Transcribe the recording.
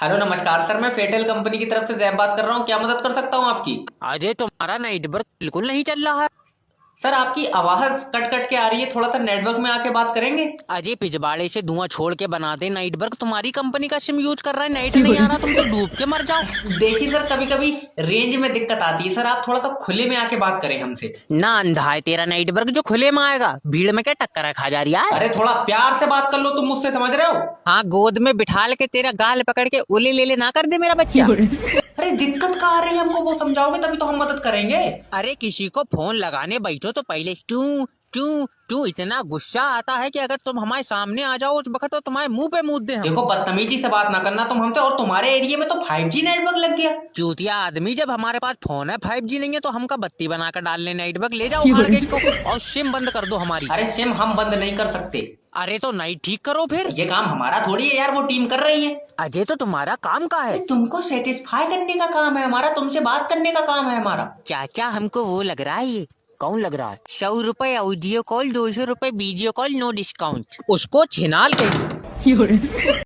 Hello नमस्कार sir, मैं Vettel company की तरफ से जैब बात कर रहा हूँ। क्या मदद कर सकता हूँ आपकी? अजय तुम्हारा नेटवर्क बिल्कुल नहीं चल रहा है। सर आपकी आवाज कट कट के आ रही है, थोड़ा सा नेटवर्क में आके बात करेंगे? अजय पिछवाड़े से धुआं छोड़ के बना दे नेटवर्क। तुम्हारी कंपनी का सिम यूज कर रहा है, नेट नहीं आ रहा, तुम तो डूब के मर जाओ। देखिए सर, कभी कभी रेंज में दिक्कत आती है। सर आप थोड़ा सा खुले में आके बात करें हमसे। ना अंधा है तेरा नेटवर्क जो खुले में आएगा, भीड़ में क्या टक्कर खा जा रही है। अरे थोड़ा प्यार से बात कर लो, तुम मुझसे समझ रहे हो? हाँ, गोद में बिठाल के तेरा गाल पकड़ के उले ले ना कर दे मेरा बच्चा। अरे दिक्कत कहाँ आ रही है, हमको वो समझाओगे तभी तो हम मदद करेंगे। अरे किसी को फोन लगाने बैठो तो पहले टू टू टू इतना गुस्सा आता है कि अगर तुम हमारे सामने आ जाओ उस वक्त तो तुम्हारे मुंह पे मूद दे हम। देखो बदतमीजी से बात ना करना तुम हमसे, और तुम्हारे एरिया में तो 5G नेटवर्क लग गया। चूतिया आदमी, जब हमारे पास फोन है 5G नहीं है तो हमका बत्ती बनाकर डाल ले नेटवर्क। ले जाओ उखाड़ के इसको और सिम बंद कर दो हमारी। अरे सिम हम बंद नहीं कर सकते। अरे तो नहीं ठीक करो फिर। ये काम हमारा थोड़ी है यार, वो टीम कर रही है। अजय तो तुम्हारा काम का है। तुमको सेटिस्फाई करने का काम है हमारा, तुमसे बात करने का काम है हमारा। चाचा हमको वो लग रहा है। ये कौन लग रहा है? 100 रुपए ऑडियो कॉल, 200 रुपए वीडियो कॉल, नो डिस्काउंट। उसको छिनाल के